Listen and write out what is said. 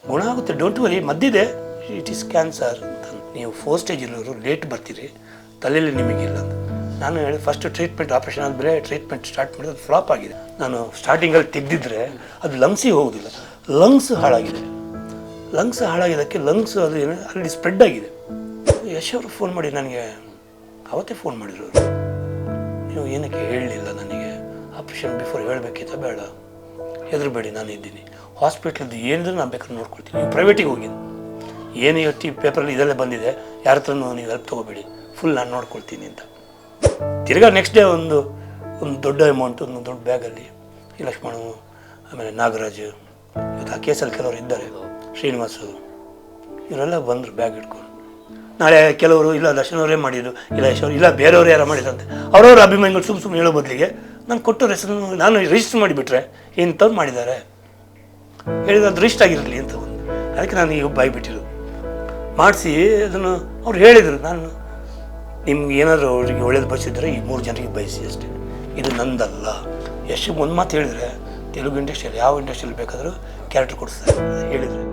ಗುಣ ಆಗುತ್ತೆ, don't worry, ಮದ್ದಿದೆ, ಇಟ್ ಈಸ್ ಕ್ಯಾನ್ಸರ್ ಅಂತ. ನೀವು 4 ಸ್ಟೇಜ್ ಇರೋರು ಲೇಟ್ ಬರ್ತೀರಿ, ತಲೆಯಲ್ಲಿ ನಿಮಗಿಲ್ಲ ಅಂತ ನಾನು ಹೇಳಿ. ಫಸ್ಟ್ ಟ್ರೀಟ್ಮೆಂಟ್ ಆಪ್ರೇಷನ್ ಆದಮೇಲೆ ಟ್ರೀಟ್ಮೆಂಟ್ ಸ್ಟಾರ್ಟ್ ಮಾಡಿದ್ರೆ ಅದು ಫ್ಲಾಪ್ ಆಗಿದೆ. ನಾನು ಸ್ಟಾರ್ಟಿಂಗಲ್ಲಿ ತೆಗೆದಿದ್ರೆ ಅದು ಲಂಗ್ಸಿಗೆ ಹೋಗೋದಿಲ್ಲ, ಲಂಗ್ಸ್ ಹಾಳಾಗಿದೆ. ಲಂಗ್ಸ್ ಹಾಳಾಗಿದ್ದಕ್ಕೆ ಲಂಗ್ಸ್ ಅದು ಏನು ಅಲ್ಲಿ ಸ್ಪ್ರೆಡ್ ಆಗಿದೆ. ಯಶ್ ಅವರು ಫೋನ್ ಮಾಡಿ ನನಗೆ ಅವತ್ತೇ ಫೋನ್ ಮಾಡಿದ್ರು, ನೀವು ಏನಕ್ಕೆ ಹೇಳಲಿಲ್ಲ ನನಗೆ, ಆಪ್ರೇಷನ್ ಬಿಫೋರ್ ಹೇಳಬೇಕಿತ್ತ ಬೇಡ, ಹೆದರಬೇಡಿ ನಾನು ಇದ್ದೀನಿ, ಹಾಸ್ಪಿಟ್ಲದ್ದು ಏನಿದ್ರು ನಾನು ಬೇಕಾದ್ರೆ ನೋಡ್ಕೊಳ್ತೀನಿ, ನೀವು ಪ್ರೈವೇಟಿಗೆ ಹೋಗಿ ಏನು ಇವತ್ತು ಪೇಪರಲ್ಲಿ ಇದೆಲ್ಲ ಬಂದಿದೆ, ಯಾರ ಹತ್ರನೂ ನೀವು ಹೆಲ್ಪ್ ತೊಗೋಬೇಡಿ, ಫುಲ್ ನಾನು ನೋಡ್ಕೊಳ್ತೀನಿ ಅಂತ. ತಿರ್ಗಾ ನೆಕ್ಸ್ಟ್ ಡೇ ಒಂದು ದೊಡ್ಡ ಅಮೌಂಟ್, ಒಂದು ದೊಡ್ಡ ಬ್ಯಾಗಲ್ಲಿ ಈ ಲಕ್ಷ್ಮಣು, ಆಮೇಲೆ ನಾಗರಾಜ್, ಇವತ್ತು ಆ ಕೇಸಲ್ಲಿ ಕೆಲವರು ಇದ್ದಾರೆ, ಶ್ರೀನಿವಾಸು, ಇವರೆಲ್ಲ ಬಂದರು ಬ್ಯಾಗ್ ಇಟ್ಕೊಂಡು. ನಾಳೆ ಕೆಲವರು ಇಲ್ಲ ದರ್ಶನ್ ಅವರೇ ಮಾಡಿದ್ದು, ಇಲ್ಲ ಯಶೋರು, ಇಲ್ಲ ಬೇರೆಯವರು ಯಾರು ಮಾಡಿದ್ರಂತೆ, ಅವರವ್ರ ಅಭಿಮಾನಿಗಳು ಸುಮ್ಮನೆ ಹೇಳೋ ಬದಲಿಗೆ ನಾನು ಕೊಟ್ಟು ಹೆಸರು ನಾನು ರಿಜಿಸ್ಟರ್ ಮಾಡಿಬಿಟ್ರೆ ಇಂಥವ್ರು ಮಾಡಿದ್ದಾರೆ ಹೇಳಿದ್ರೆ ಅದು ರಿಜಿಸ್ಟರ್ ಆಗಿರಲಿ ಅಂತ ಒಂದು. ಅದಕ್ಕೆ ನಾನು ಈಗ ಬಾಯ್ಬಿಟ್ಟಿರೋದು ಮಾಡಿಸಿ ಅದನ್ನು ಅವ್ರು ಹೇಳಿದರು. ನಾನು ನಿಮ್ಗೆ ಏನಾದರೂ ಅವರಿಗೆ ಒಳ್ಳೇದು ಬಯಸಿದ್ರೆ ಈ 3 ಜನರಿಗೆ ಬಯಸಿ ಅಷ್ಟೇ, ಇದು ನಂದಲ್ಲ. ಯಶ್ ಒಂದು ಮಾತು ಹೇಳಿದರೆ ತೆಲುಗು ಇಂಡಸ್ಟ್ರಿಯಲ್ಲಿ ಯಾವ ಇಂಡಸ್ಟ್ರಿಯಲ್ಲಿ ಬೇಕಾದರೂ ಕ್ಯಾರೆಕ್ಟರ್ ಕೊಡಿಸ್ತಾರೆ ಹೇಳಿದರೆ.